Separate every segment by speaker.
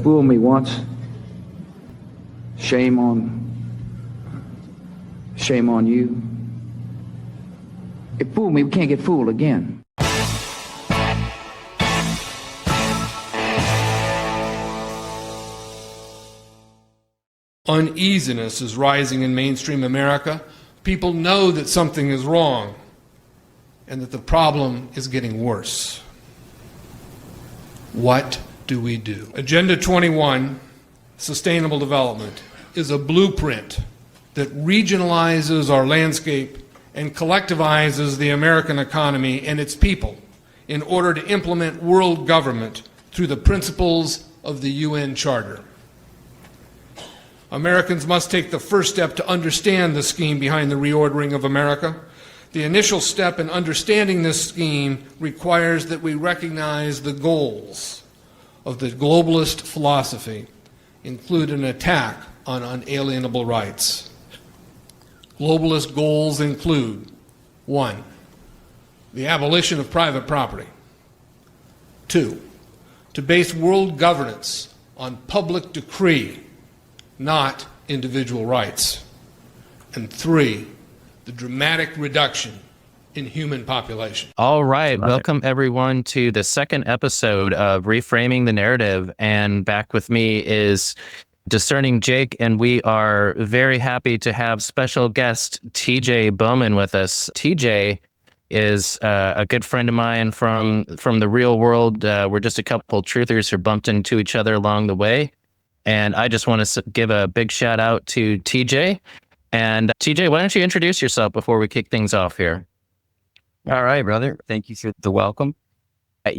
Speaker 1: fooled me once. Shame on you. It fooled me. We can't get fooled again.
Speaker 2: Uneasiness is rising in mainstream America. People know that something is wrong and that the problem is getting worse. What do we do? Agenda 21, Sustainable Development, is a blueprint that regionalizes our landscape and collectivizes the American economy and its people in order to implement world government through the principles of the UN Charter. Americans must take the first step to understand the scheme behind the reordering of America. The initial step in understanding this scheme requires that we recognize the goals of the globalist philosophy include an attack on unalienable rights. Globalist goals include: 1, the abolition of private property; 2, to base world governance on public decree, not individual rights; and 3, the dramatic reduction in human population.
Speaker 3: All right. Welcome, everyone, to the second episode of Reframing the Narrative. And back with me is Discerning Jake, and we are very happy to have special guest TJ Bowman with us. TJ is a good friend of mine from the real world. We're just a couple truthers who bumped into each other along the way. And I just want to give a big shout out to TJ. And TJ, why don't you introduce yourself before we kick things off here?
Speaker 4: All right, brother. Thank you for the welcome. I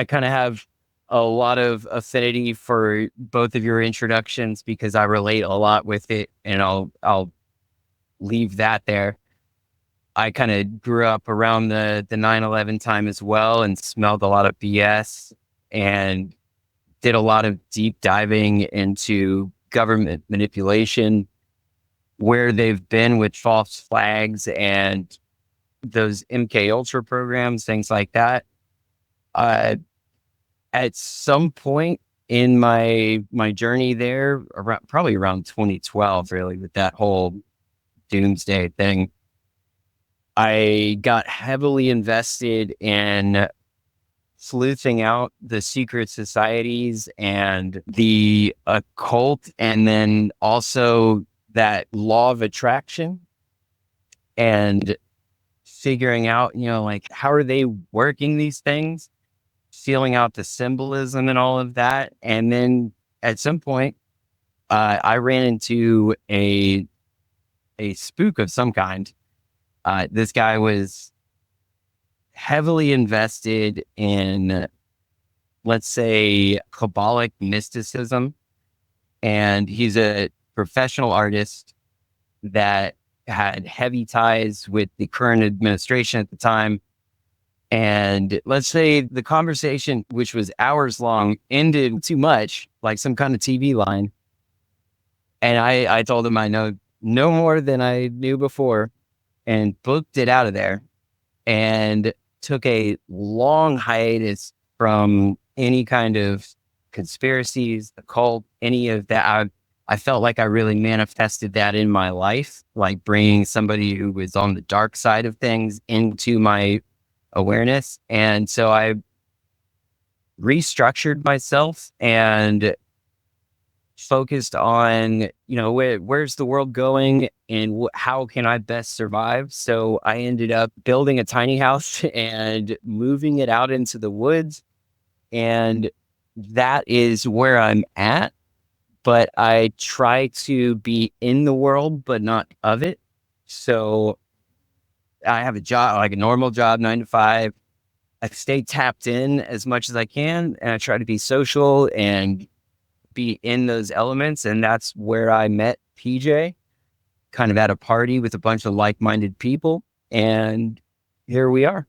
Speaker 4: kind of have a lot of affinity for both of your introductions because I relate a lot with it, and I'll leave that there. I kind of grew up around the 9/11 time as well and smelled a lot of BS and did a lot of deep diving into government manipulation, where they've been with false flags and those MK Ultra programs, things like that. At some point in my journey there, probably around 2012, really, with that whole doomsday thing, I got heavily invested in sleuthing out the secret societies and the occult, and then also that law of attraction, and figuring out, how are they working these things, feeling out the symbolism and all of that. And then at some point, I ran into a spook of some kind. This guy was heavily invested in, let's say, Kabbalic mysticism. And he's a professional artist that had heavy ties with the current administration at the time. And let's say the conversation, which was hours long, ended too much, like some kind of TV line. And I told him I know no more than I knew before, and booked it out of there, and took a long hiatus from any kind of conspiracies, occult, any of that. I felt like I really manifested that in my life, like bringing somebody who was on the dark side of things into my awareness. And so I restructured myself and focused on, where's the world going and how can I best survive? So I ended up building a tiny house and moving it out into the woods. And that is where I'm at. But I try to be in the world, but not of it. So I have a job, like a normal job, 9 to 5. I stay tapped in as much as I can, and I try to be social and be in those elements. And that's where I met PJ, kind of at a party with a bunch of like-minded people. And here we are.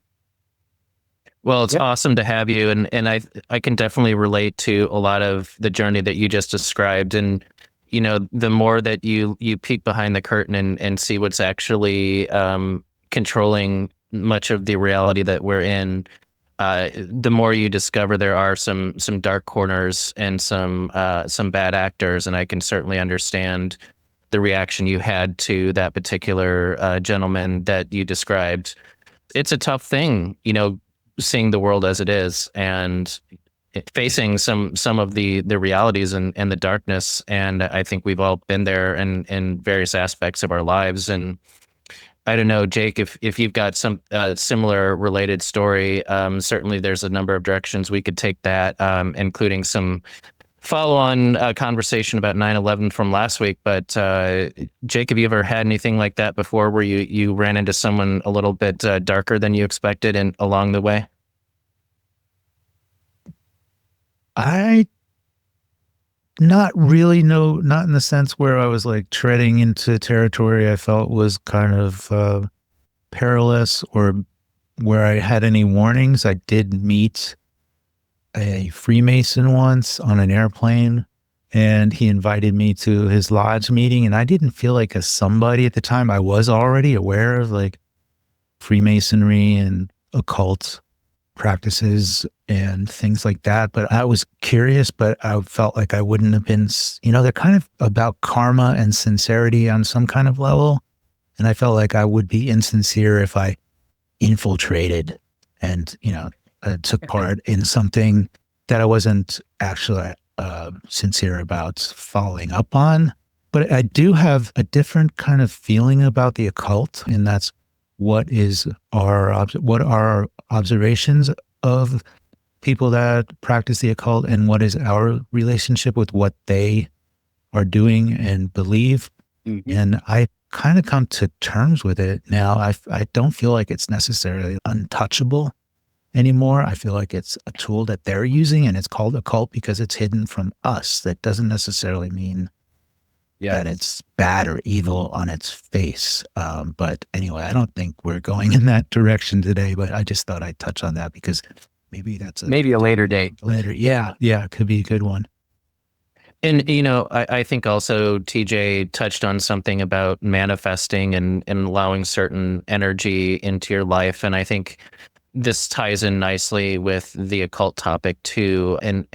Speaker 3: Well, it's awesome to have you. And I can definitely relate to a lot of the journey that you just described. And, the more that you peek behind the curtain and see what's actually controlling much of the reality that we're in, the more you discover there are some dark corners and some bad actors, and I can certainly understand the reaction you had to that particular gentleman that you described. It's a tough thing, seeing the world as it is and facing some of the realities and the darkness. And I think we've all been there in various aspects of our lives. And I don't know, Jake, if you've got some similar related story, certainly there's a number of directions we could take that, including some follow-on conversation about 9/11 from last week. But Jake, have you ever had anything like that before, where you ran into someone a little bit darker than you expected and along the way?
Speaker 5: I not really, no, not in the sense where I was like treading into territory I felt was kind of perilous, or where I had any warnings. I did meet a Freemason once on an airplane, and he invited me to his lodge meeting, and I didn't feel like a somebody at the time. I was already aware of like Freemasonry and occult practices and things like that, but I was curious, but I felt like I wouldn't have been, they're kind of about karma and sincerity on some kind of level, and I felt like I would be insincere if I infiltrated and took part in something that I wasn't actually sincere about following up on. But I do have a different kind of feeling about the occult, and that's what are our observations of people that practice the occult, and what is our relationship with what they are doing and believe.
Speaker 4: Mm-hmm.
Speaker 5: And I kind of come to terms with it now. I don't feel like it's necessarily untouchable anymore. I feel like it's a tool that they're using, and it's called occult because it's hidden from us. That doesn't necessarily mean that it's bad or evil on its face. But anyway, I don't think we're going in that direction today, but I just thought I'd touch on that because maybe that's
Speaker 4: maybe a later date.
Speaker 5: Yeah, it could be a good one.
Speaker 3: And, I think also TJ touched on something about manifesting and allowing certain energy into your life. And I think this ties in nicely with the occult topic too. And,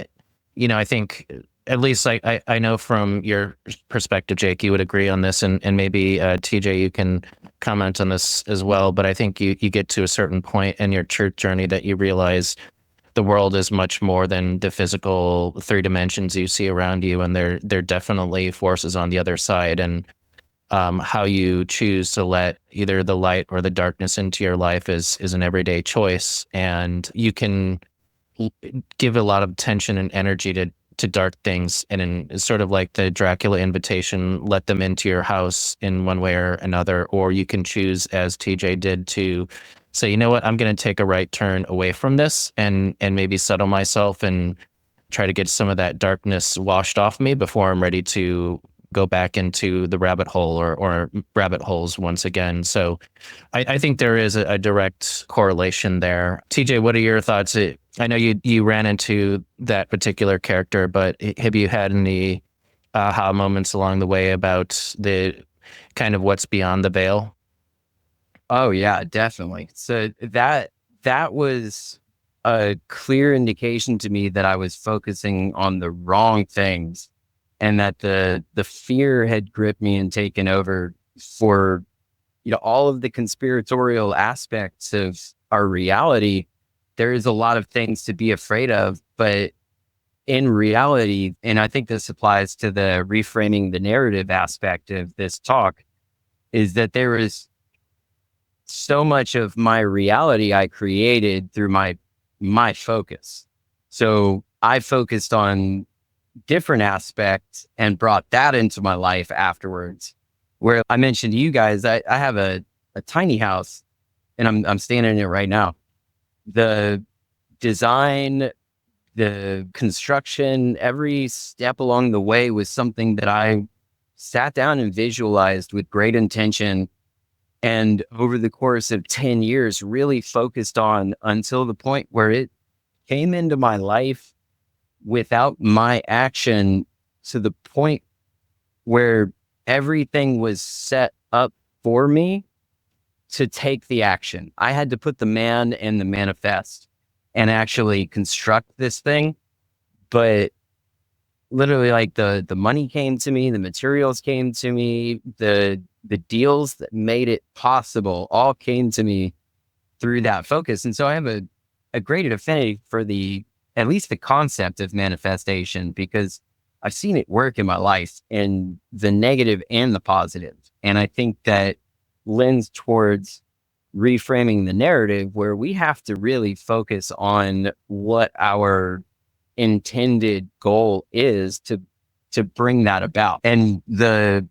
Speaker 3: I think, at least I know from your perspective, Jake, you would agree on this, and maybe TJ, you can comment on this as well. But I think you get to a certain point in your truth journey that you realize the world is much more than the physical 3 dimensions you see around you, and there definitely forces on the other side. And how you choose to let either the light or the darkness into your life is an everyday choice, and you can give a lot of attention and energy to dark things, and in sort of like the Dracula invitation, let them into your house in one way or another. Or you can choose, as TJ did, to say, you know what, I'm going to take a right turn away from this and maybe settle myself and try to get some of that darkness washed off me before I'm ready to go back into the rabbit hole or rabbit holes once again. So I think there is a direct correlation there. TJ, what are your thoughts? I know you ran into that particular character, but have you had any aha moments along the way about the kind of what's beyond the veil?
Speaker 4: Oh yeah, definitely. So that was a clear indication to me that I was focusing on the wrong things, and that the fear had gripped me and taken over for all of the conspiratorial aspects of our reality. There is a lot of things to be afraid of, but in reality, and I think this applies to the reframing the narrative aspect of this talk, is that there is so much of my reality I created through my focus. So I focused on different aspects and brought that into my life afterwards. Where I mentioned to you guys, I have a tiny house, and I'm staying in it right now. The design, the construction, every step along the way was something that I sat down and visualized with great intention, and over the course of 10 years really focused on, until the point where it came into my life without my action, to the point where everything was set up for me to take the action. I had to put the man in the manifest. and actually construct this thing. But literally, like the money came to me, the materials came to me, the deals that made it possible all came to me through that focus. And so I have a great affinity for at least the concept of manifestation, because I've seen it work in my life, in the negative and the positive. And I think that lends towards reframing the narrative, where we have to really focus on what our intended goal is to bring that about. And the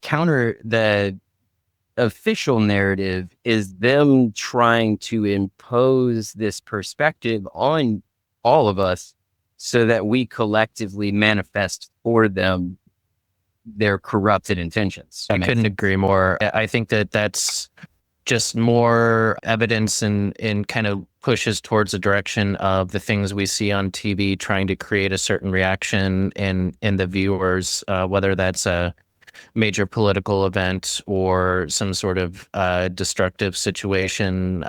Speaker 4: official narrative is them trying to impose this perspective on all of us so that we collectively manifest for them their corrupted intentions.
Speaker 3: I couldn't agree more. I think that's just more evidence and kind of pushes towards the direction of the things we see on TV, trying to create a certain reaction in the viewers, whether that's a major political event or some sort of destructive situation.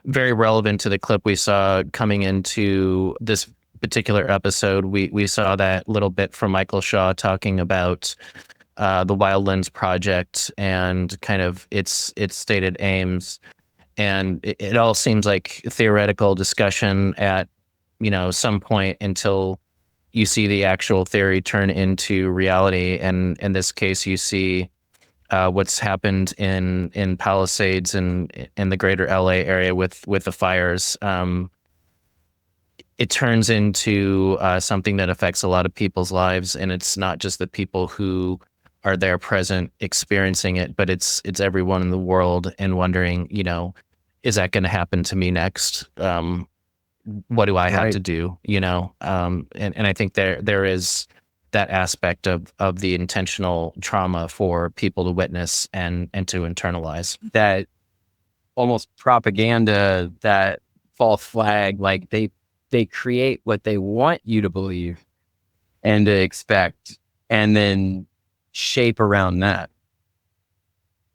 Speaker 3: Very relevant to the clip we saw coming into this particular episode. We saw that little bit from Michael Shaw talking about the Wildlands project and kind of its stated aims. And it all seems like theoretical discussion at, some point until you see the actual theory turn into reality. And in this case, you see what's happened in Palisades and in the greater LA area with the fires. It turns into something that affects a lot of people's lives, and it's not just the people who are there present experiencing it, but it's everyone in the world and wondering, is that going to happen to me next? What do I have to do? And I think there is that aspect of the intentional trauma for people to witness and to internalize.
Speaker 4: That almost propaganda, that false flag, like they create what they want you to believe and to expect, and then shape around that.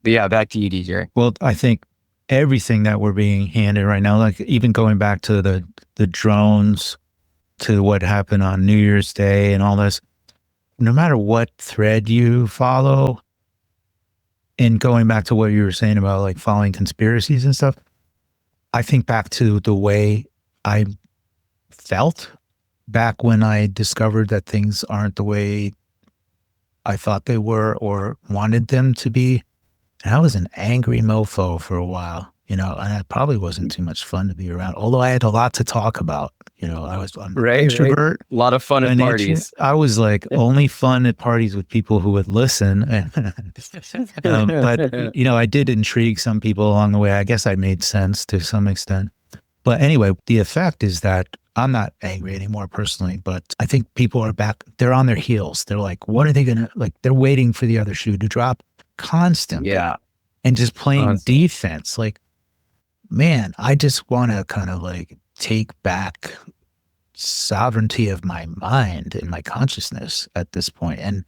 Speaker 4: But yeah, back to you, DJ.
Speaker 5: Well, I think everything that we're being handed right now, like even going back to the drones, to what happened on New Year's Day and all this, no matter what thread you follow, and going back to what you were saying about like following conspiracies and stuff, I think back to the way I felt back when I discovered that things aren't the way I thought they were or wanted them to be. And I was an angry mofo for a while, and it probably wasn't too much fun to be around, although I had a lot to talk about. I'm an introvert.
Speaker 4: A lot of fun at parties.
Speaker 5: I was like only fun at parties with people who would listen. But, I did intrigue some people along the way. I guess I made sense to some extent. But anyway, the effect is that I'm not angry anymore personally, but I think people are back. They're on their heels. They're like, what are they going to, like, they're waiting for the other shoe to drop constantly.
Speaker 4: Yeah.
Speaker 5: And just playing defense. Like, man, I just want to kind of like take back sovereignty of my mind and my consciousness at this point, and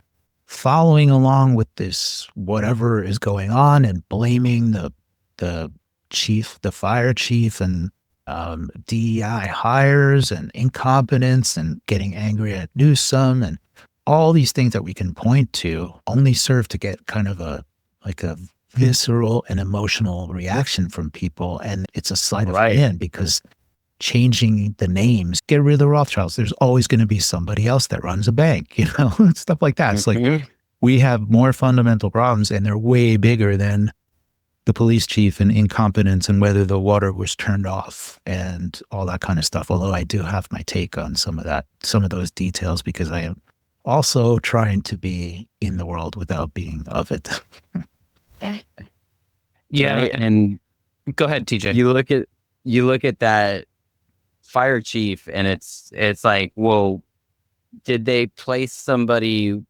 Speaker 5: following along with this, whatever is going on, and blaming the chief, the fire chief, and DEI hires and incompetence, and getting angry at Newsom, and all these things that we can point to only serve to get kind of a visceral and emotional reaction from people. And it's a sleight of hand, because changing the names, get rid of the Rothschilds, there's always going to be somebody else that runs a bank, stuff like that. It's like we have more fundamental problems, and they're way bigger than the police chief and incompetence and whether the water was turned off and all that kind of stuff. Although I do have my take on some of those details, because I am also trying to be in the world without being of it.
Speaker 3: Yeah.
Speaker 4: And
Speaker 3: Go ahead, TJ.
Speaker 4: you look at that fire chief, and it's like, well, did they place somebody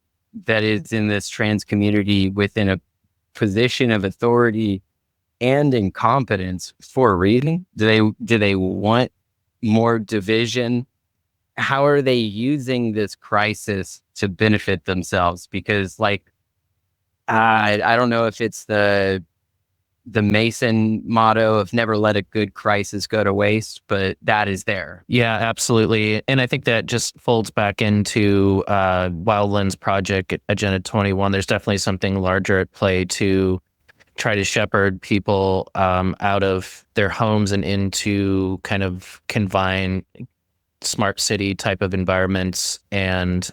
Speaker 4: that is in this trans community within a position of authority and incompetence for a reason? Do they want more division? How are they using this crisis to benefit themselves? Because, like, I don't know if it's the the Mason motto of never let a good crisis go to waste, but that is there.
Speaker 3: Yeah, absolutely. And I think that just folds back into Wildlands Project Agenda 21. There's definitely something larger at play to try to shepherd people out of their homes and into kind of confined smart city type of environments. And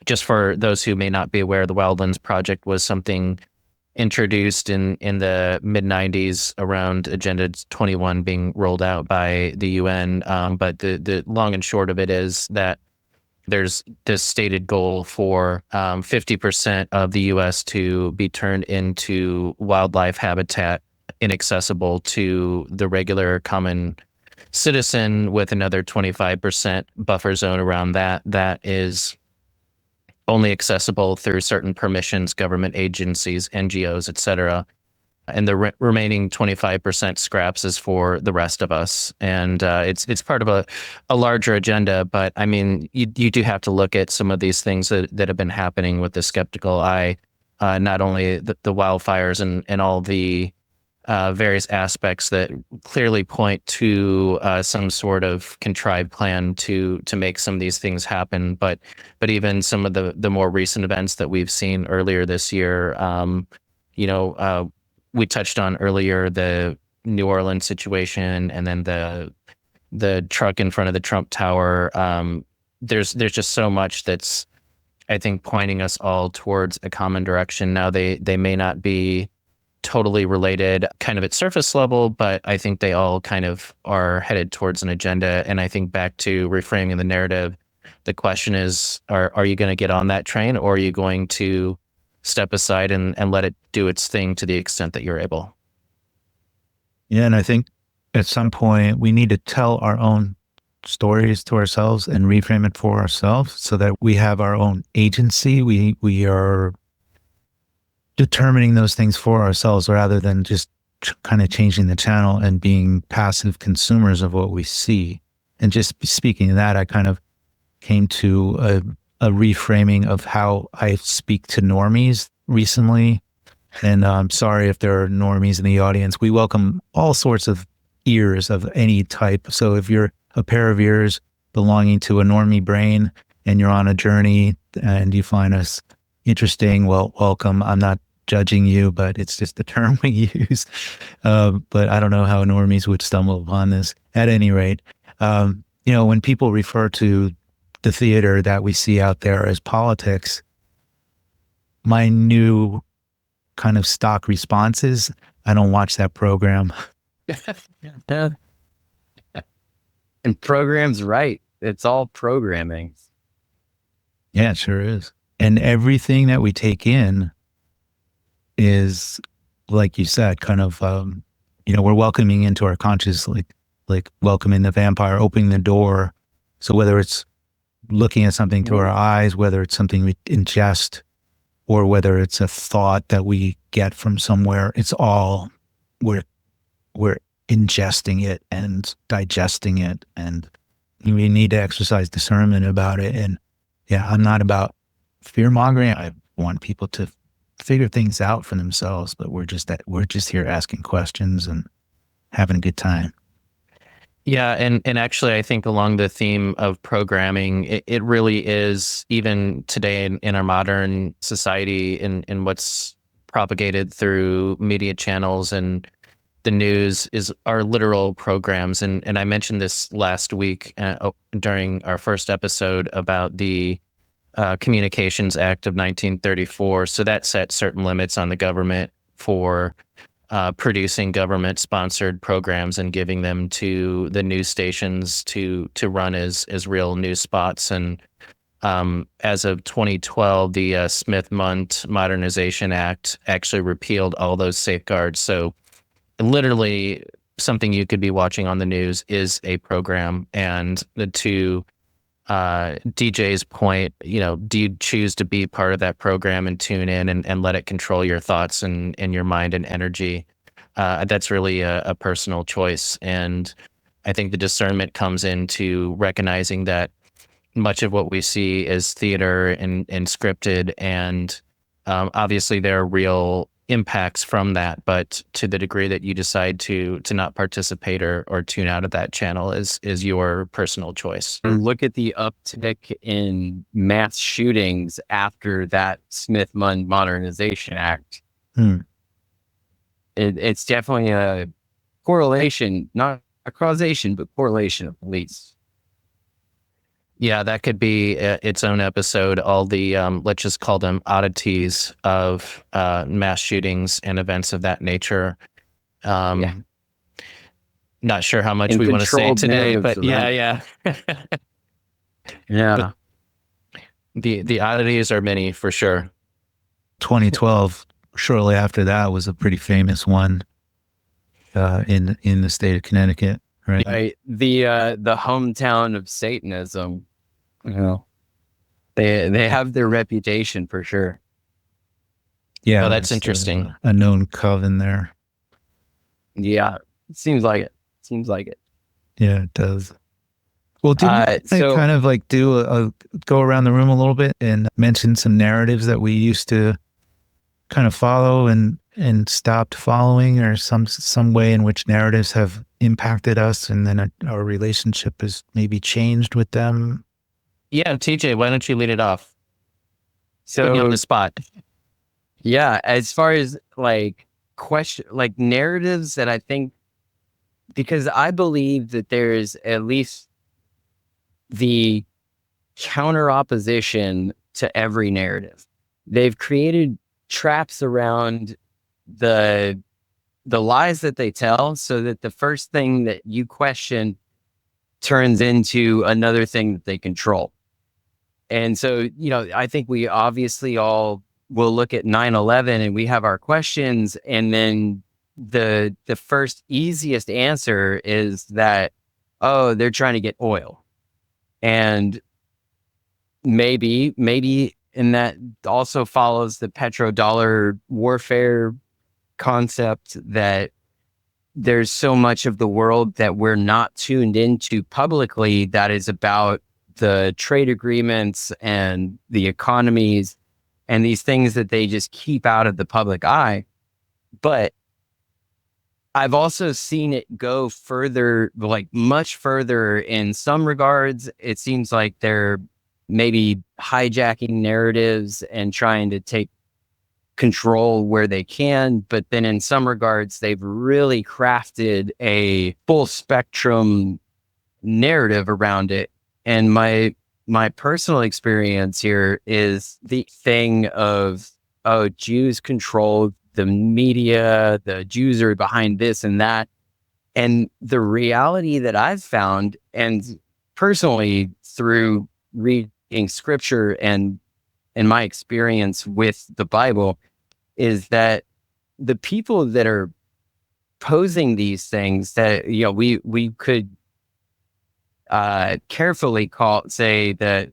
Speaker 3: just for those who may not be aware, the Wildlands Project was something introduced in the mid 90s around Agenda 21 being rolled out by the UN. But the long and short of it is that there's this stated goal for 50% of the U.S. to be turned into wildlife habitat inaccessible to the regular common citizen, with another 25% buffer zone around that is only accessible through certain permissions, government agencies, NGOs, et cetera. And the remaining 25% scraps is for the rest of us. And it's part of a larger agenda. But I mean, you do have to look at some of these things that have been happening with the skeptical eye, not only the wildfires and all the various aspects that clearly point to some sort of contrived plan to make some of these things happen. But even some of the more recent events that we've seen earlier this year, we touched on earlier the New Orleans situation, and then the truck in front of the Trump Tower. There's just so much that's, I think, pointing us all towards a common direction. Now they may not be totally related kind of at surface level, but I think they all kind of are headed towards an agenda. And I think back to reframing the narrative, the question is, are you going to get on that train, or are you going to step aside and let it do its thing to the extent that you're able?
Speaker 5: Yeah, and I think at some point we need to tell our own stories to ourselves and reframe it for ourselves so that we have our own agency. We are determining those things for ourselves rather than just kind of changing the channel and being passive consumers of what we see. And just speaking of that, I kind of came to a reframing of how I speak to normies recently. And I'm sorry if there are normies in the audience. We welcome all sorts of ears of any type. So if you're a pair of ears belonging to a normie brain and you're on a journey and you find us interesting, well, welcome. I'm not judging you, but it's just the term we use. But I don't know how normies would stumble upon this. At any rate, when people refer to the theater that we see out there as politics, my new kind of stock response is, I don't watch that program.
Speaker 4: And program's right. It's all programming.
Speaker 5: Yeah, it sure is. And everything that we take in is, like you said, kind of, we're welcoming into our conscious, like welcoming the vampire, opening the door. So whether it's looking at something through our eyes, whether it's something we ingest, or whether it's a thought that we get from somewhere, it's all, we're ingesting it and digesting it, and we need to exercise discernment about it. And yeah, I'm not about fear mongering. I want people to figure things out for themselves, but we're just here asking questions and having a good time.
Speaker 3: Yeah, and actually, I think along the theme of programming, it really is, even today in our modern society, in what's propagated through media channels and the news, is our literal programs. And I mentioned this last week during our first episode about the Communications Act of 1934. So that set certain limits on the government for producing government-sponsored programs and giving them to the news stations to run as real news spots. And as of 2012, the Smith-Mundt Modernization Act actually repealed all those safeguards. So literally, something you could be watching on the news is a program. And to DJ's point, do you choose to be part of that program and tune in and let it control your thoughts and your mind and energy? That's really a personal choice. And I think the discernment comes into recognizing that much of what we see is theater and scripted. And obviously there are real impacts from that, but to the degree that you decide to not participate or tune out of that channel is your personal choice.
Speaker 4: Look at the uptick in mass shootings after that Smith-Munn Modernization Act.
Speaker 5: Hmm.
Speaker 4: It's definitely a correlation, not a causation, but correlation at least.
Speaker 3: Yeah, that could be its own episode. All the let's just call them oddities of mass shootings and events of that nature.
Speaker 4: Yeah.
Speaker 3: Not sure how much
Speaker 4: And
Speaker 3: we want to say
Speaker 4: controlled
Speaker 3: today,
Speaker 4: narratives
Speaker 3: but
Speaker 4: of
Speaker 3: yeah.
Speaker 4: Yeah.
Speaker 3: The oddities are many for sure.
Speaker 5: 2012, shortly after that, was a pretty famous one in the state of Connecticut, right?
Speaker 4: Right. The hometown of Satanism. You know, they have their reputation for sure.
Speaker 5: Yeah,
Speaker 3: Oh, that's
Speaker 5: there's
Speaker 3: interesting.
Speaker 5: A known coven there.
Speaker 4: Yeah. It seems like it.
Speaker 5: Yeah, it does. Well, didn't I
Speaker 4: so-
Speaker 5: kind of like do a go around the room a little bit and mention some narratives that we used to kind of follow and stopped following, or some way in which narratives have impacted us, and then our relationship has maybe changed with them?
Speaker 3: Yeah, TJ, why don't you lead it off? Put you on
Speaker 4: So
Speaker 3: the spot.
Speaker 4: yeah, as far as like narratives that I think, because I believe that there's at least the counter opposition to every narrative. They've created traps around the lies that they tell, so that the first thing that you question turns into another thing that they control. And so, I think we obviously all will look at 9/11 and we have our questions, and then the first easiest answer is that, oh, they're trying to get oil. And maybe, and that also follows the petrodollar warfare concept, that there's so much of the world that we're not tuned into publicly that is about the trade agreements and the economies and these things that they just keep out of the public eye. But I've also seen it go further, like much further in some regards. It seems like they're maybe hijacking narratives and trying to take control where they can. But then in some regards, they've really crafted a full spectrum narrative around it. And my personal experience here is the thing of, oh, Jews control the media, the Jews are behind this and that. And the reality that I've found, and personally through reading scripture and my experience with the Bible, is that the people that are posing these things that, we could carefully say that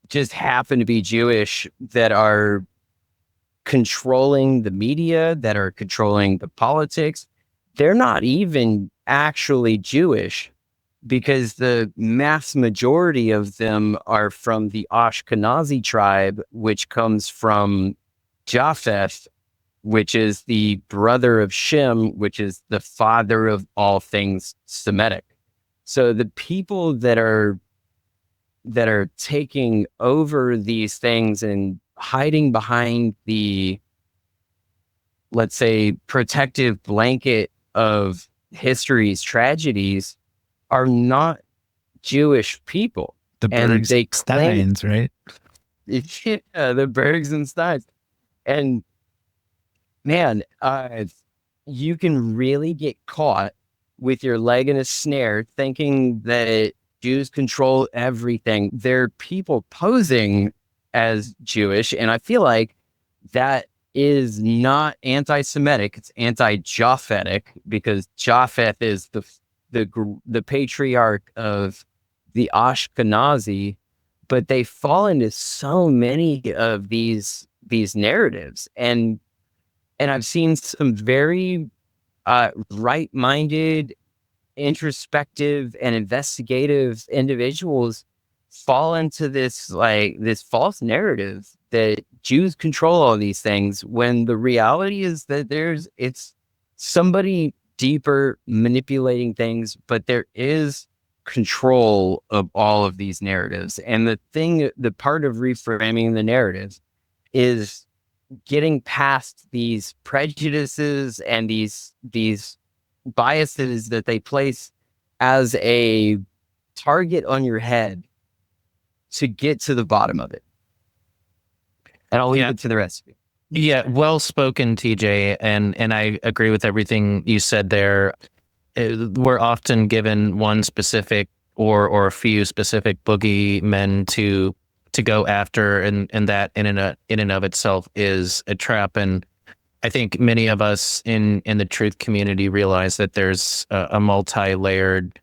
Speaker 4: just happen to be Jewish, that are controlling the media, that are controlling the politics, they're not even actually Jewish, because the mass majority of them are from the Ashkenazi tribe, which comes from Japheth, which is the brother of Shem, which is the father of all things Semitic. So the people that are taking over these things and hiding behind the, let's say, protective blanket of history's tragedies are not Jewish people.
Speaker 5: The
Speaker 4: And they claim-
Speaker 5: Steins, right?
Speaker 4: Yeah, the Bergs and Steins. And man, you can really get caught with your leg in a snare thinking that Jews control everything. They're people posing as Jewish, and I feel like that is not anti-Semitic, it's anti-Japhetic, because Japheth is the patriarch of the Ashkenazi. But they fall into so many of these narratives, and I've seen some very right-minded, introspective, and investigative individuals fall into this false narrative that Jews control all these things, when the reality is that it's somebody deeper manipulating things, but there is control of all of these narratives. And the part of reframing the narrative is getting past these prejudices and these biases that they place as a target on your head to get to the bottom of it. And I'll leave it to the rest of you.
Speaker 3: Yeah, well spoken, TJ, and I agree with everything you said there. We're often given one specific or a few specific boogeymen to go after, and that in and of itself is a trap. And I think many of us in the truth community realize that there's a multi-layered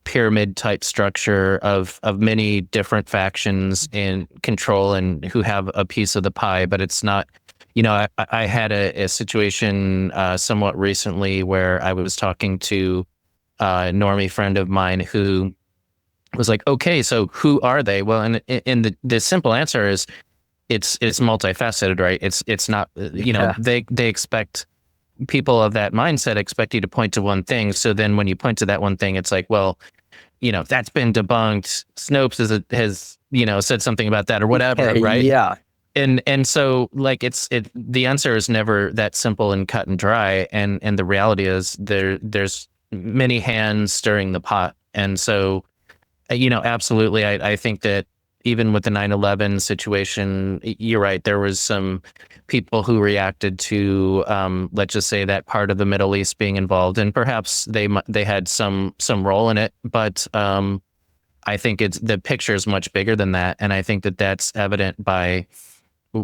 Speaker 3: pyramid type structure of many different factions in control and who have a piece of the pie, but it's not. I had a situation somewhat recently where I was talking to a normie friend of mine who was like, okay, so who are they? Well, and the simple answer is it's multifaceted, right? It's not, they expect, people of that mindset expect you to point to one thing. So then when you point to that one thing, it's like, well, that's been debunked. Snopes has said something about that or whatever, right?
Speaker 4: Yeah.
Speaker 3: And so like the answer is never that simple and cut and dry. And the reality is there's many hands stirring the pot. And so, absolutely. I think that even with the 9/11 situation, you're right. There was some people who reacted to, let's just say, that part of the Middle East being involved, and perhaps they had some role in it. But I think the picture is much bigger than that, and I think that that's evident by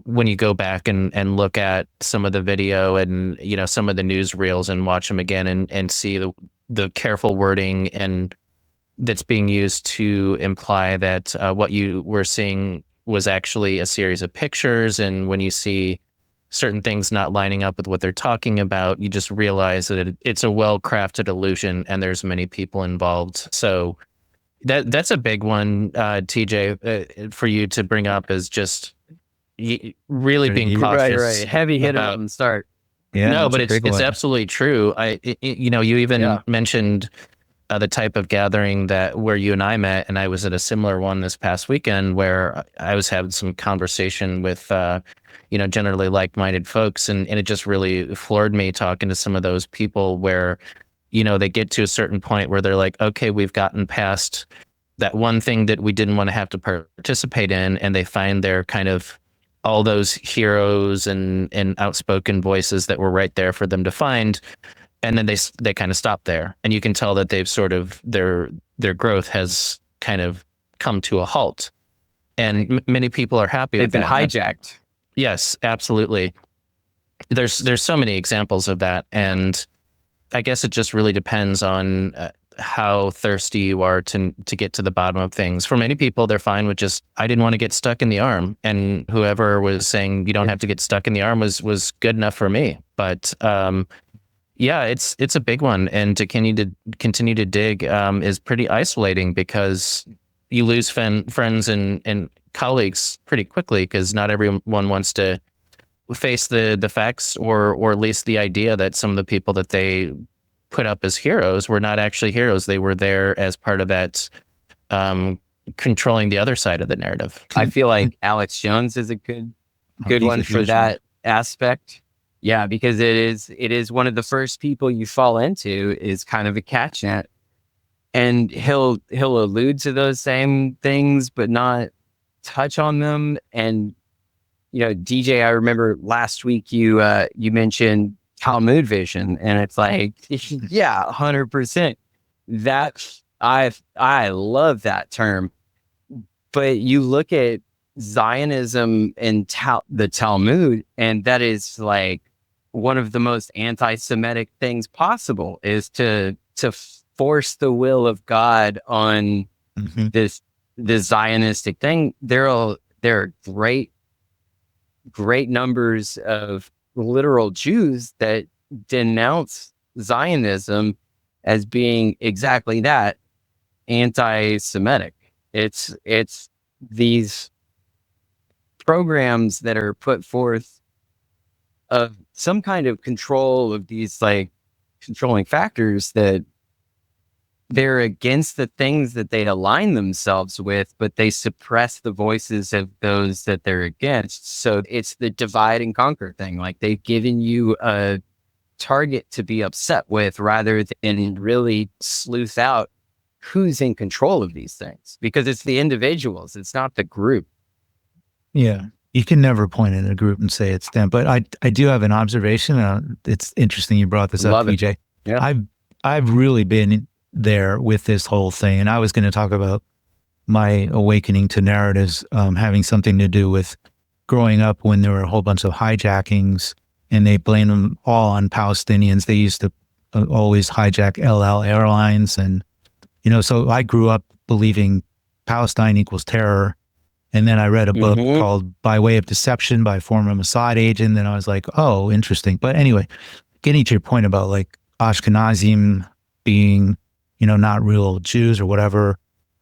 Speaker 3: when you go back and look at some of the video and some of the newsreels and watch them again and see the careful wording and that's being used to imply that what you were seeing was actually a series of pictures. And when you see certain things not lining up with what they're talking about, you just realize that it's a well-crafted illusion and there's many people involved. So that's a big one, TJ, for you to bring up, is just really being cautious.
Speaker 4: Right. Heavy hit on the start.
Speaker 5: Yeah,
Speaker 3: No, but
Speaker 5: it's
Speaker 3: it's absolutely true. You even mentioned the type of gathering where you and I met, and I was at a similar one this past weekend where I was having some conversation with, generally like-minded folks, and it just really floored me talking to some of those people where, they get to a certain point where they're like, okay, we've gotten past that one thing that we didn't want to have to participate in, and they find their kind of all those heroes and outspoken voices that were right there for them to find. And then they kind of stop there, and you can tell that they've sort of their growth has kind of come to a halt, and many people are happy.
Speaker 4: They've been hijacked.
Speaker 3: Yes, absolutely. There's so many examples of that, and I guess it just really depends on how thirsty you are to get to the bottom of things. For many people, they're fine with just, I didn't want to get stuck in the arm, and whoever was saying you don't have to get stuck in the arm was good enough for me. But yeah, it's a big one, and to continue to dig is pretty isolating, because you lose friends and colleagues pretty quickly, because not everyone wants to face the facts or at least the idea that some of the people that they put up as heroes were not actually heroes. They were there as part of that controlling the other side of the narrative.
Speaker 4: I feel like Alex Jones is a good one for that aspect. Yeah, because it is one of the first people you fall into is kind of a catch net, and he'll allude to those same things but not touch on them. And DJ, I remember last week you mentioned Talmud vision, and it's like, yeah, 100%. That I love that term, but you look at Zionism and the Talmud, and that is like one of the most anti-Semitic things possible, is to force the will of God on this Zionistic thing. There are great numbers of literal Jews that denounce Zionism as being exactly that, anti-Semitic. It's these programs that are put forth of some kind of control of these like controlling factors, that they're against the things that they align themselves with, but they suppress the voices of those that they're against. So it's the divide and conquer thing. Like, they've given you a target to be upset with rather than really sleuth out who's in control of these things, because it's the individuals, it's not the group.
Speaker 5: Yeah. You can never point at a group and say it's them. But I do have an observation. It's interesting you brought this up,
Speaker 4: Love it.
Speaker 5: PJ.
Speaker 4: Yeah.
Speaker 5: I've really been there with this whole thing. And I was going to talk about my awakening to narratives having something to do with growing up when there were a whole bunch of hijackings, and they blame them all on Palestinians. They used to always hijack El Al Airlines. And, so I grew up believing Palestine equals terror. And then I read a book called By Way of Deception by a former Mossad agent. And I was like, oh, interesting. But anyway, getting to your point about like Ashkenazim being, not real Jews or whatever.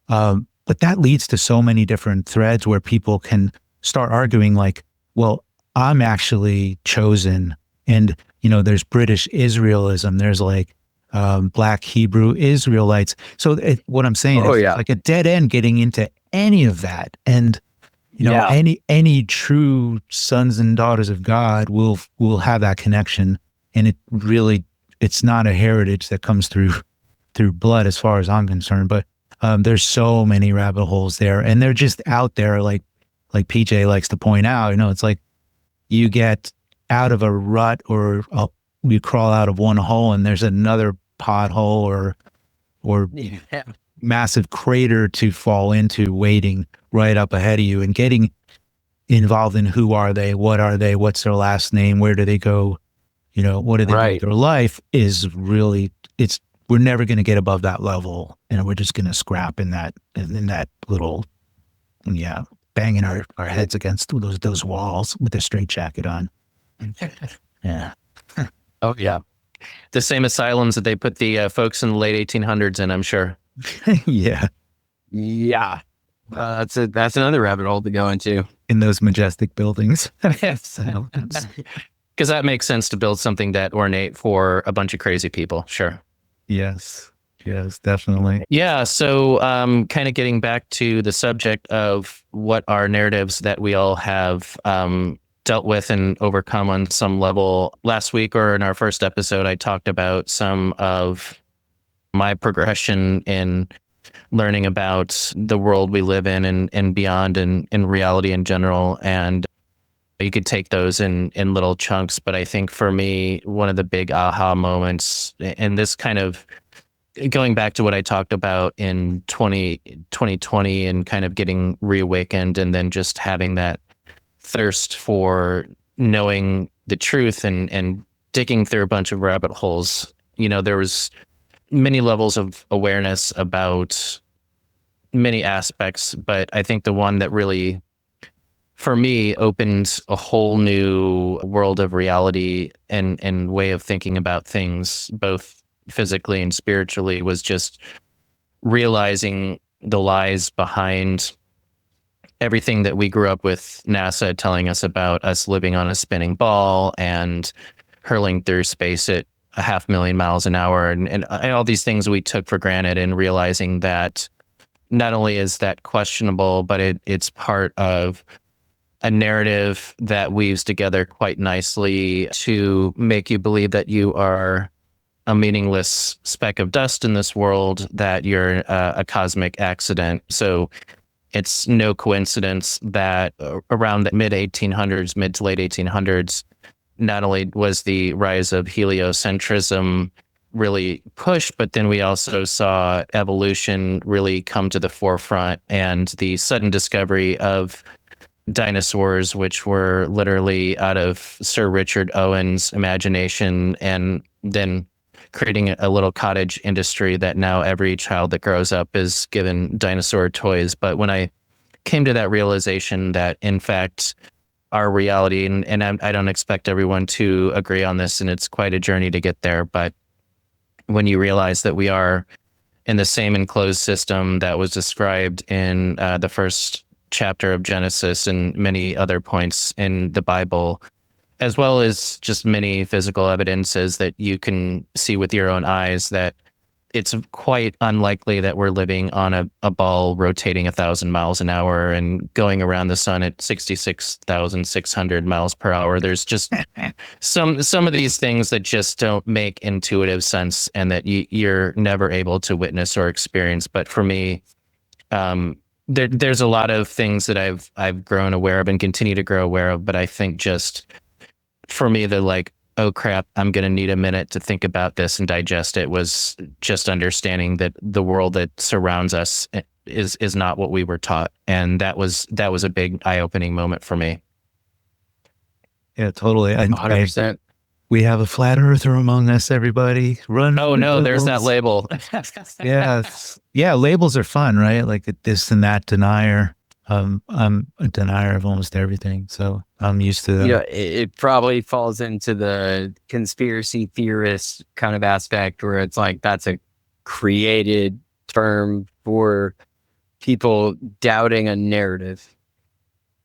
Speaker 5: But that leads to so many different threads where people can start arguing like, well, I'm actually chosen. And, there's British Israelism. There's like Black Hebrew Israelites. So what I'm saying is like a dead end getting into any of that. And, any true sons and daughters of God will have that connection. And it's not a heritage that comes through blood as far as I'm concerned. But there's so many rabbit holes there, and they're just out there. Like PJ likes to point out, it's like you get out of a rut or you crawl out of one hole and there's another pothole or massive crater to fall into waiting right up ahead of you, and getting involved in who are they, what are they, what's their last name, where do they go, what do they do with their life is really, we're never going to get above that level, and we're just going to scrap in that little, banging our heads against those walls with a straitjacket on. Yeah.
Speaker 4: Oh yeah.
Speaker 3: The same asylums that they put the folks in the late 1800s in, I'm sure.
Speaker 5: Yeah.
Speaker 4: Yeah. That's another rabbit hole to go into.
Speaker 5: In those majestic buildings.
Speaker 3: Because that makes sense to build something that ornate for a bunch of crazy people. Sure.
Speaker 5: Yes, definitely.
Speaker 3: Yeah. So kind of getting back to the subject of what are narratives that we all have dealt with and overcome on some level. Last week, or in our first episode, I talked about some of my progression in learning about the world we live in and beyond, and in reality in general. And you could take those in little chunks. But I think for me, one of the big aha moments, and this kind of going back to what I talked about in 2020 and kind of getting reawakened, and then just having that thirst for knowing the truth and digging through a bunch of rabbit holes. There was many levels of awareness about many aspects, but I think the one that really, for me, opened a whole new world of reality and way of thinking about things, both physically and spiritually, was just realizing the lies behind everything that we grew up with NASA telling us about us living on a spinning ball and hurling through space at 500,000 miles an hour, and all these things we took for granted, and realizing that not only is that questionable, but it's part of a narrative that weaves together quite nicely to make you believe that you are a meaningless speck of dust in this world, that you're a cosmic accident. So it's no coincidence that around the mid to late 1800s, not only was the rise of heliocentrism really pushed, but then we also saw evolution really come to the forefront, and the sudden discovery of dinosaurs, which were literally out of Sir Richard Owen's imagination, and then creating a little cottage industry that now every child that grows up is given dinosaur toys. But when I came to that realization that, in fact, our reality, and I don't expect everyone to agree on this, and it's quite a journey to get there, but when you realize that we are in the same enclosed system that was described in the first chapter of Genesis and many other points in the Bible, as well as just many physical evidences that you can see with your own eyes, that it's quite unlikely that we're living on a ball rotating 1,000 miles an hour and going around the sun at 66,600 miles per hour. There's just some of these things that just don't make intuitive sense, and that you're never able to witness or experience. But for me, there's a lot of things that I've grown aware of and continue to grow aware of. But I think just for me, the like, oh crap, I'm going to need a minute to think about this and digest it, was just understanding that the world that surrounds us is not what we were taught. And that was a big eye-opening moment for me.
Speaker 5: Yeah, totally.
Speaker 4: 100%.
Speaker 5: We have a flat earther among us, everybody. Run.
Speaker 3: Oh no, there's that label.
Speaker 5: Yeah, labels are fun, right? Like a this and that denier. I'm a denier of almost everything, so I'm used to that.
Speaker 4: Yeah, it probably falls into the conspiracy theorist kind of aspect, where it's like that's a created term for people doubting a narrative.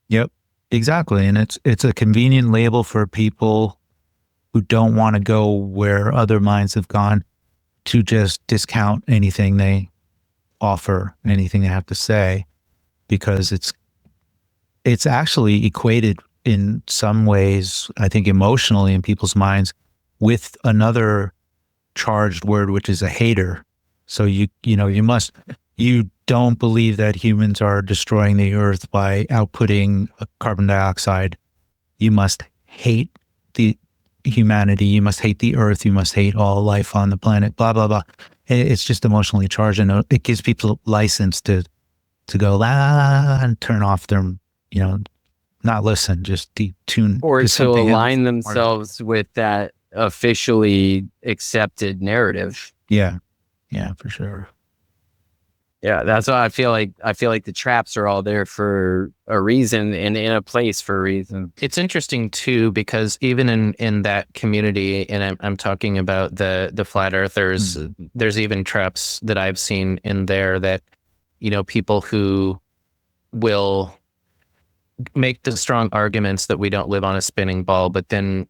Speaker 5: Yep, exactly. And it's a convenient label for people who don't want to go where other minds have gone, to just discount anything they offer, anything they have to say, because it's actually equated in some ways, I think emotionally in people's minds, with another charged word, which is a hater. So you don't believe that humans are destroying the earth by outputting carbon dioxide. You must hate the humanity. You must hate the earth. You must hate all life on the planet, blah, blah, blah. It's just emotionally charged, and it gives people license to go and turn off their, not listen, just detune.
Speaker 4: Or to align themselves with that officially accepted narrative.
Speaker 5: Yeah, for sure.
Speaker 4: Yeah, that's why I feel like the traps are all there for a reason and in a place for a reason.
Speaker 3: It's interesting too, because even in that community, and I'm talking about the flat earthers, there's even traps that I've seen in there that, people who will make the strong arguments that we don't live on a spinning ball, but then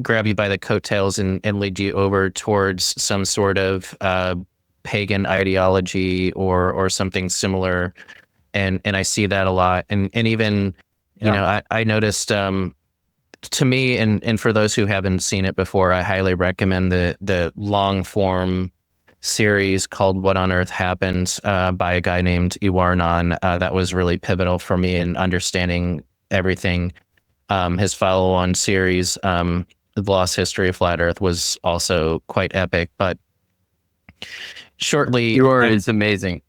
Speaker 3: grab you by the coattails and lead you over towards some sort of pagan ideology or something similar. And I see that a lot. And even, I noticed, to me, and for those who haven't seen it before, I highly recommend the long form series called What on Earth Happened by a guy named Iwarnan. That was really pivotal for me in understanding everything. His follow-on series, The Lost History of Flat Earth, was also quite epic, but shortly...
Speaker 4: It's amazing.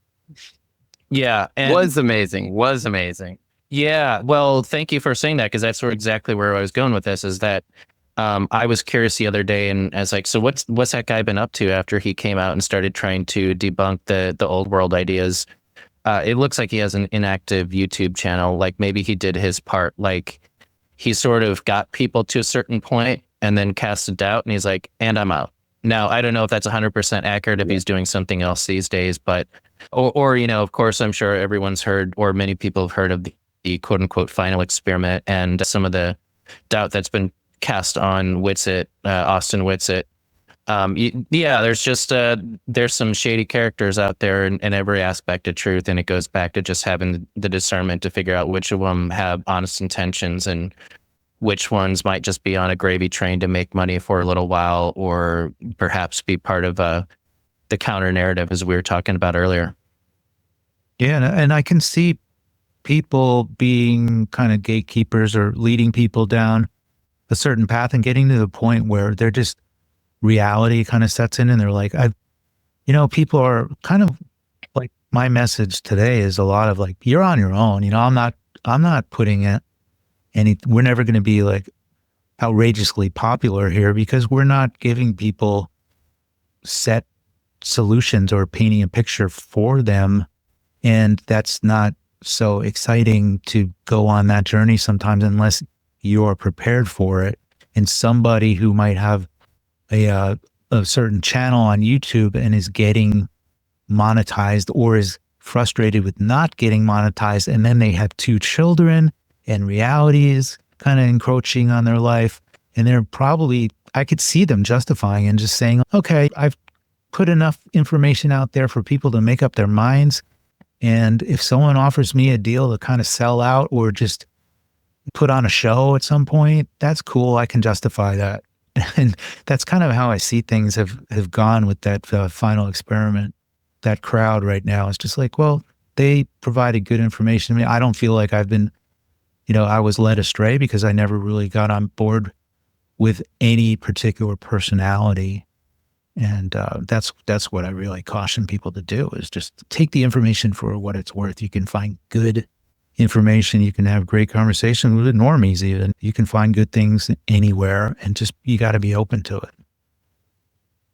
Speaker 3: Yeah.
Speaker 4: Was amazing.
Speaker 3: Yeah. Well, thank you for saying that, because that's exactly where I was going with this, is that I was curious the other day, and I was like, so what's that guy been up to after he came out and started trying to debunk the old world ideas? It looks like he has an inactive YouTube channel. Like maybe he did his part. Like he sort of got people to a certain point and then cast a doubt, and he's like, and I'm out. Now, I don't know if that's 100% accurate, if he's doing something else these days, but, or of course, I'm sure everyone's heard, or many people have heard of the quote unquote final experiment, and some of the doubt that's been cast on Whitsitt, Austin Whitsitt. There's just there's some shady characters out there in every aspect of truth, and it goes back to just having the discernment to figure out which of them have honest intentions and which ones might just be on a gravy train to make money for a little while, or perhaps be part of the counter narrative, as we were talking about earlier.
Speaker 5: Yeah, and I can see people being kind of gatekeepers or leading people down a certain path and getting to the point where they're just, reality kind of sets in, and they're like, people are kind of like, my message today is a lot of like, you're on your own. I'm not putting it we're never going to be like outrageously popular here, because we're not giving people set solutions or painting a picture for them. And that's not so exciting to go on that journey sometimes, unless you're prepared for it. And somebody who might have a certain channel on YouTube and is getting monetized, or is frustrated with not getting monetized, and then they have 2 children and reality is kind of encroaching on their life, and they're probably, I could see them justifying and just saying, okay, I've put enough information out there for people to make up their minds, and if someone offers me a deal to kind of sell out or just put on a show at some point, that's cool, I can justify that. And that's kind of how I see things have gone with that final experiment. That crowd right now is just like, well, they provided good information to me. I don't feel like I've been, I was led astray because I never really got on board with any particular personality. And that's what I really caution people to do, is just take the information for what it's worth. You can find good information. You can have great conversation with the normies even. You can find good things anywhere, and just, you got to be open to it.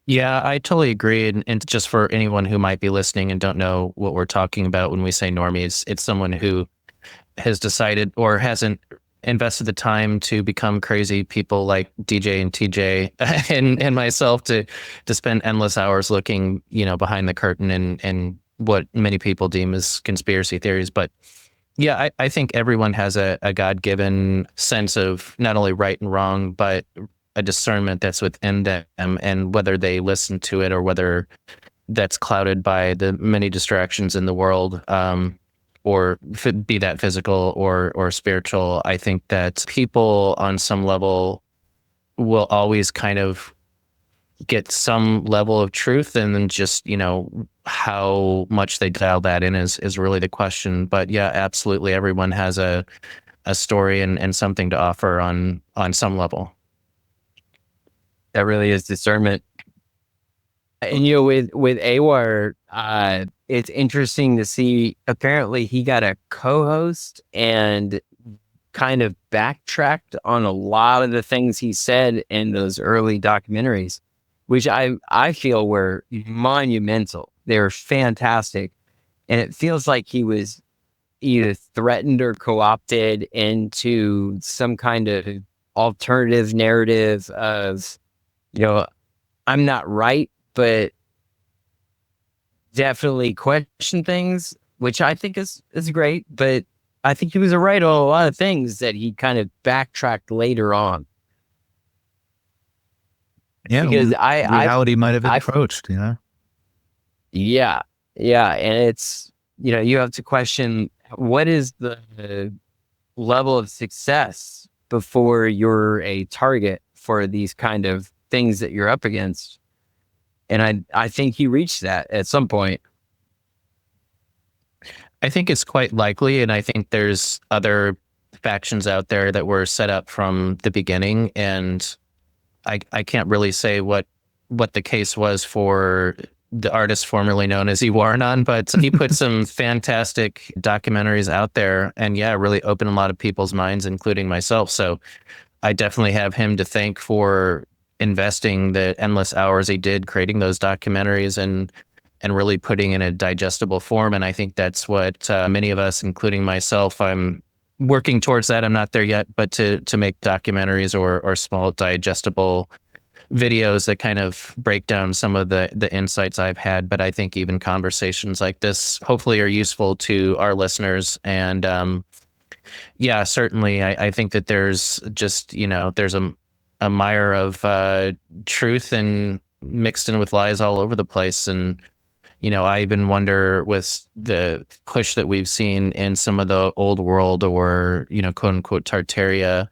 Speaker 3: Yeah, I totally agree. And just for anyone who might be listening and don't know what we're talking about when we say normies, it's someone who has decided or hasn't invested the time to become crazy people like DJ and TJ and myself to spend endless hours looking, behind the curtain and what many people deem as conspiracy theories. But yeah, I think everyone has a God-given sense of not only right and wrong, but a discernment that's within them, and whether they listen to it or whether that's clouded by the many distractions in the world, or be that physical or spiritual. I think that people on some level will always kind of get some level of truth, and then just, how much they dial that in is really the question. But yeah, absolutely, everyone has a story and something to offer on some level.
Speaker 4: That really is discernment. And with Awar, it's interesting to see. Apparently, he got a co-host and kind of backtracked on a lot of the things he said in those early documentaries, which I feel were monumental. They were fantastic, and it feels like he was either threatened or co-opted into some kind of alternative narrative of, I'm not right, but definitely question things, which I think is great. But I think he was right on a lot of things that he kind of backtracked later on.
Speaker 5: Yeah,
Speaker 4: because
Speaker 5: reality might have encroached,
Speaker 4: Yeah, and it's, you have to question, what is the level of success before you're a target for these kind of things that you're up against. And I think he reached that at some point.
Speaker 3: I think it's quite likely, and I think there's other factions out there that were set up from the beginning, and I can't really say what the case was for the artist formerly known as Iwarnan, but he put some fantastic documentaries out there, and yeah, really opened a lot of people's minds, including myself. So I definitely have him to thank for investing the endless hours he did creating those documentaries and really putting in a digestible form. And I think that's what many of us, including myself, I'm working towards that. I'm not there yet, but to make documentaries or small digestible videos that kind of break down some of the insights I've had. But I think even conversations like this hopefully are useful to our listeners. And yeah, certainly I think that there's just, there's a mire of truth and mixed in with lies all over the place. And I even wonder, with the push that we've seen in some of the old world or, quote unquote, Tartaria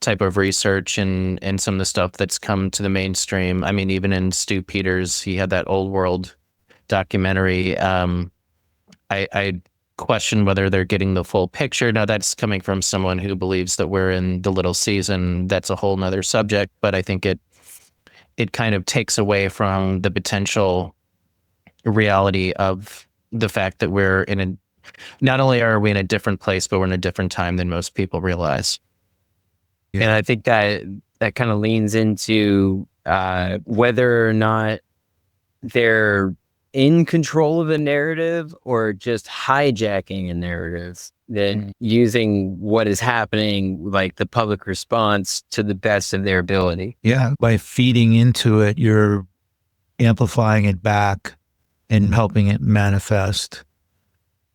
Speaker 3: type of research and some of the stuff that's come to the mainstream. I mean, even in Stu Peters, he had that old world documentary. I question whether they're getting the full picture. Now, that's coming from someone who believes that we're in the little season. That's a whole nother subject, but I think it kind of takes away from the potential reality of the fact that we're not only are we in a different place, but we're in a different time than most people realize.
Speaker 4: Yeah. And I think that kind of leans into whether or not they're in control of a narrative or just hijacking a narrative, then using what is happening, like the public response, to the best of their ability.
Speaker 5: Yeah, by feeding into it, you're amplifying it back and helping it manifest.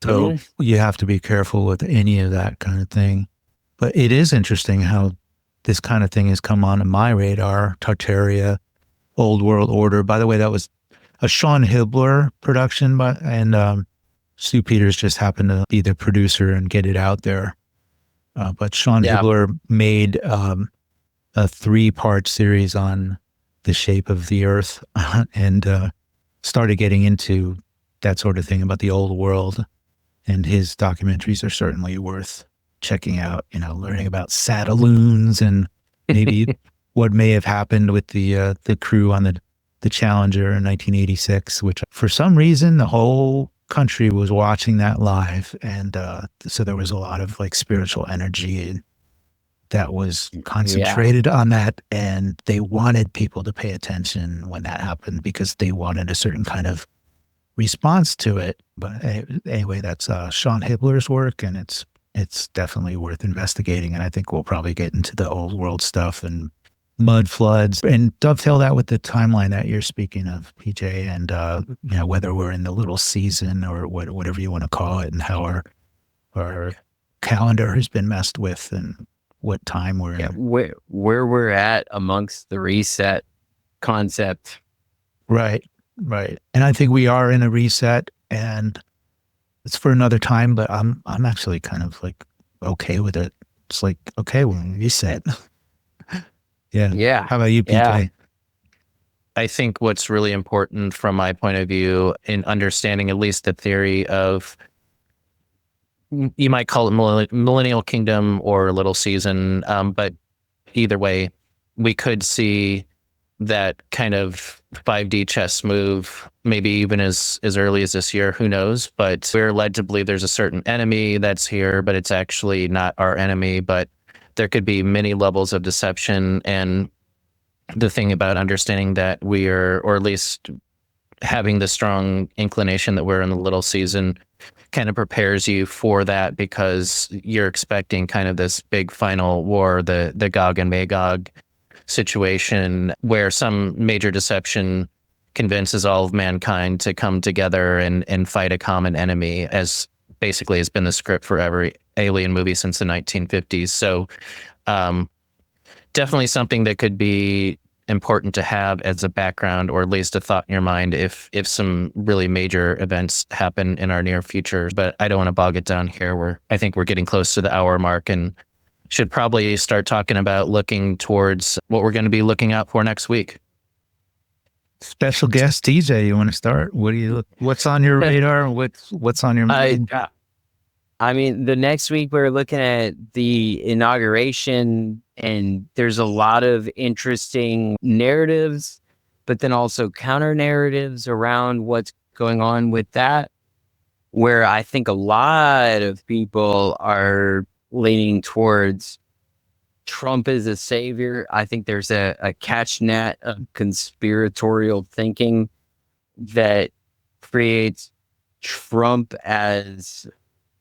Speaker 5: So you have to be careful with any of that kind of thing. But it is interesting how this kind of thing has come onto my radar. Tartaria, Old World Order. By the way, that was a Sean Hibbler production, and Stu Peters just happened to be the producer and get it out there. But Sean Hibbler made a 3-part series on the shape of the Earth and started getting into that sort of thing about the old world. And his documentaries are certainly worth checking out, learning about Satelloons and maybe what may have happened with the crew on the Challenger in 1986, which for some reason the whole country was watching that live. And so there was a lot of like spiritual energy that was concentrated on that. And they wanted people to pay attention when that happened because they wanted a certain kind of response to it. But anyway, that's Sean Hibbler's work, and it's definitely worth investigating. And I think we'll probably get into the old world stuff and mud floods and dovetail that with the timeline that you're speaking of, PJ, and whether we're in the little season or whatever you want to call it, and how our calendar has been messed with and what time we're in.
Speaker 4: Where we're at amongst the reset concept.
Speaker 5: Right. And I think we are in a reset, and it's for another time, but I'm actually kind of like okay with it. It's like, okay, we're in a reset. Yeah. How about you, PJ?
Speaker 3: Yeah. I think what's really important from my point of view in understanding at least the theory of, you might call it millennial kingdom or little season, but either way, we could see that kind of 5D chess move, maybe even as early as this year, who knows? But we're led to believe there's a certain enemy that's here, but it's actually not our enemy. But there could be many levels of deception. And the thing about understanding that we are, or at least having the strong inclination that we're in the little season, kind of prepares you for that, because you're expecting kind of this big final war, the Gog and Magog situation, where some major deception convinces all of mankind to come together and fight a common enemy, as basically has been the script for every alien movie since the 1950s. So definitely something that could be important to have as a background, or at least a thought in your mind if some really major events happen in our near future. But I don't want to bog it down here. I think we're getting close to the hour mark and should probably start talking about looking towards what we're going to be looking out for next week.
Speaker 5: Special guest TJ, you want to start? What's on your radar? What's on your mind?
Speaker 4: I mean, the next week we're looking at the inauguration, and there's a lot of interesting narratives, but then also counter narratives around what's going on with that, where I think a lot of people are leaning towards Trump as a savior. I think there's a catch net of conspiratorial thinking that creates Trump as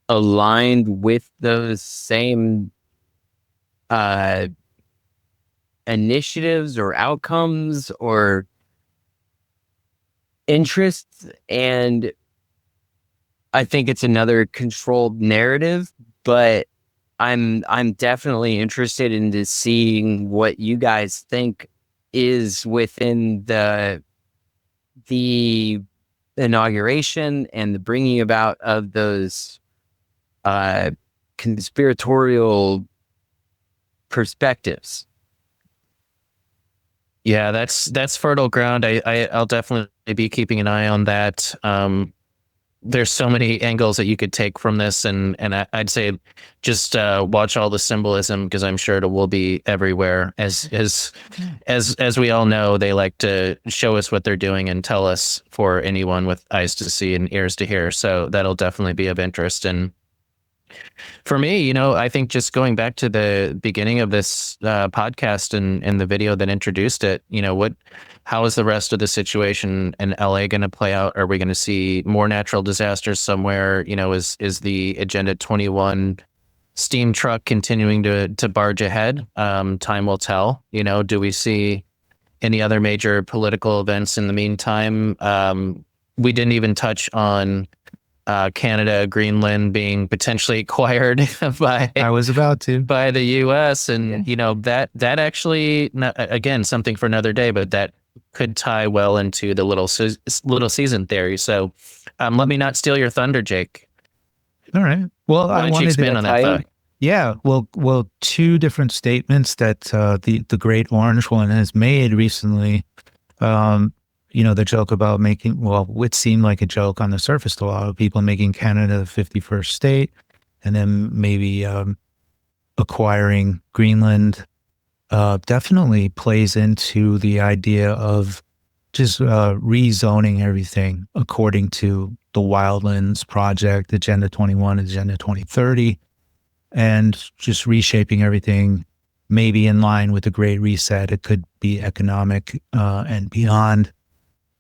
Speaker 4: aligned with those same initiatives or outcomes or interests. And I think it's another controlled narrative, but I'm definitely interested into seeing what you guys think is within the inauguration and the bringing about of those conspiratorial perspectives.
Speaker 3: Yeah, that's fertile ground. I'll definitely be keeping an eye on that. There's so many angles that you could take from this, and I'd say just watch all the symbolism, because I'm sure it will be everywhere. As we all know, they like to show us what they're doing and tell us for anyone with eyes to see and ears to hear. So that'll definitely be of interest. And for me, I think just going back to the beginning of this podcast and the video that introduced it, how is the rest of the situation in LA going to play out? Are we going to see more natural disasters somewhere? Is the Agenda 21 steam truck continuing to barge ahead? Time will tell. Do we see any other major political events in the meantime? We didn't even touch on Canada, Greenland being potentially acquired by
Speaker 5: I was about to.
Speaker 3: by the U.S. and that actually again something for another day, but that could tie well into the little season theory. So let me not steal your thunder, Jake.
Speaker 5: All right. Well,
Speaker 3: Why
Speaker 5: I
Speaker 3: don't you
Speaker 5: wanted
Speaker 3: expand
Speaker 5: to.
Speaker 3: on that thought?
Speaker 5: Yeah. Well, two different statements that the Great Orange one has made recently. The joke about making, well, it seemed like a joke on the surface to a lot of people, making Canada the 51st state, and then maybe acquiring Greenland definitely plays into the idea of just rezoning everything according to the Wildlands project, Agenda 21, Agenda 2030, and just reshaping everything maybe in line with the Great Reset. It could be economic and beyond.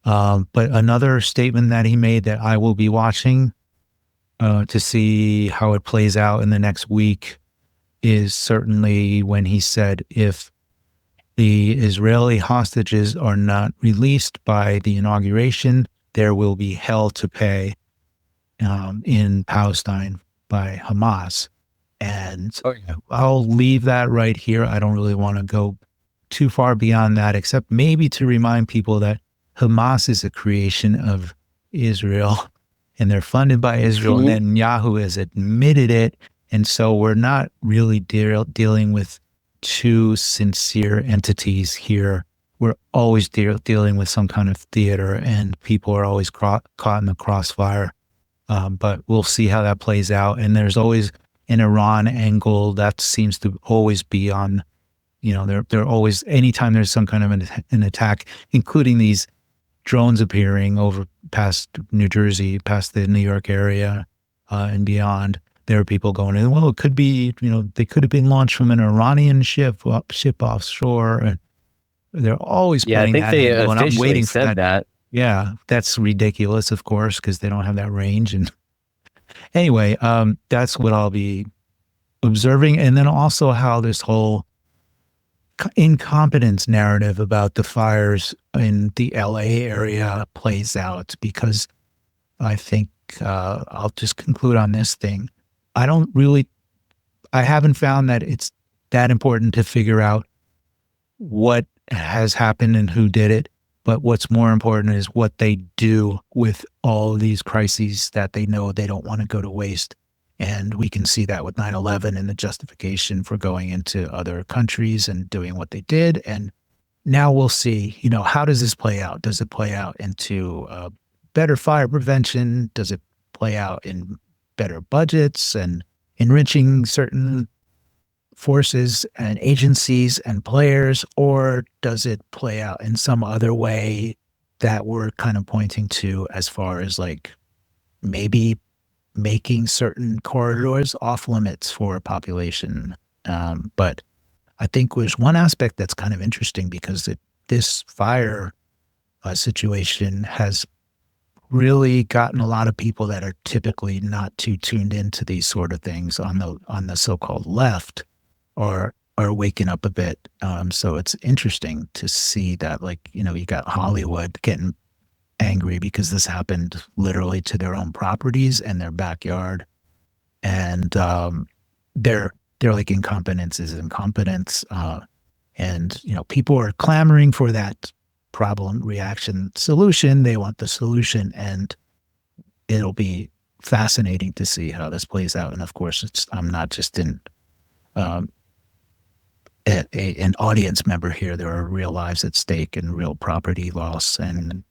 Speaker 5: But another statement that he made that I will be watching to see how it plays out in the next week is certainly when he said, if the Israeli hostages are not released by the inauguration, there will be hell to pay in Palestine by Hamas. And I'll leave that right here. I don't really want to go too far beyond that, except maybe to remind people that Hamas is a creation of Israel, and they're funded by Israel.
Speaker 4: Mm-hmm.
Speaker 5: And Netanyahu has admitted it. And so we're not really dealing with two sincere entities here. We're always dealing with some kind of theater, and people are always caught in the crossfire. But we'll see how that plays out. And there's always an Iran angle that seems to always be on, they're always, anytime there's some kind of an attack, including these drones appearing over past New Jersey, past the New York area, and beyond, there are people going in, well, it could be, they could have been launched from an Iranian ship offshore. And they're always
Speaker 4: I
Speaker 5: putting
Speaker 4: think
Speaker 5: that
Speaker 4: they
Speaker 5: in. And I'm
Speaker 4: officially
Speaker 5: waiting for
Speaker 4: said that.
Speaker 5: Yeah, that's ridiculous, of course, because they don't have that range. And anyway, that's what I'll be observing. And then also how this whole incompetence narrative about the fires in the LA area plays out, because I think I'll just conclude on this thing. I haven't found that it's that important to figure out what has happened and who did it. But what's more important is what they do with all of these crises that they know they don't want to go to waste. And we can see that with 9/11 and the justification for going into other countries and doing what they did. And now we'll see, how does this play out? Does it play out into better fire prevention? Does it play out in better budgets and enriching certain forces and agencies and players? Or does it play out in some other way that we're kind of pointing to, as far as like maybe making certain corridors off limits for a population? But I think there's one aspect that's kind of interesting, because this fire situation has really gotten a lot of people that are typically not too tuned into these sort of things on the so-called left are waking up a bit. So it's interesting to see that, you got Hollywood getting angry because this happened literally to their own properties and their backyard. And they're like, incompetence is incompetence. And, people are clamoring for that problem, reaction, solution. They want the solution, and it'll be fascinating to see how this plays out. And of course, I'm not just an audience member here. There are real lives at stake and real property loss, and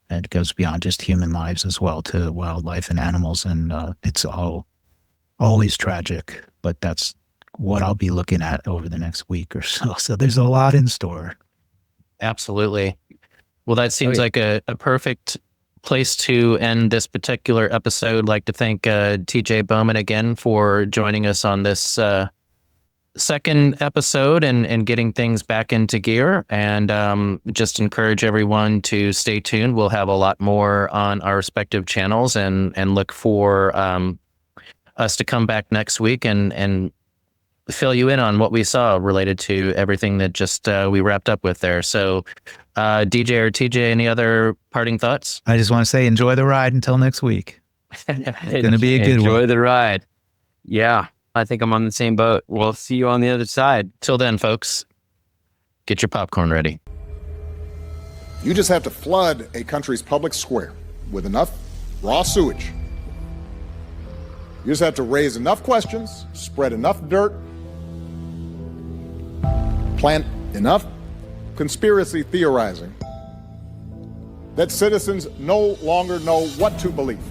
Speaker 5: it goes beyond just human lives as well, to wildlife and animals. And it's always tragic, but that's what I'll be looking at over the next week or so. So there's a lot in store.
Speaker 3: Absolutely. Well, that seems like a perfect place to end this particular episode. I'd like to thank TJ Bowman again for joining us on this second episode and getting things back into gear. And just encourage everyone to stay tuned. We'll have a lot more on our respective channels, and look for us to come back next week and fill you in on what we saw related to everything that just we wrapped up with there. So DJ or TJ, any other parting thoughts?
Speaker 5: I just want to say, enjoy the ride until next week.
Speaker 4: Gonna
Speaker 5: be a good
Speaker 4: Enjoy
Speaker 5: one.
Speaker 4: the ride. Yeah, I think I'm on the same boat. We'll see you on the other side.
Speaker 3: Till then, folks, get your popcorn ready.
Speaker 6: You just have to flood a country's public square with enough raw sewage. You just have to raise enough questions, spread enough dirt, plant enough conspiracy theorizing that citizens no longer know what to believe.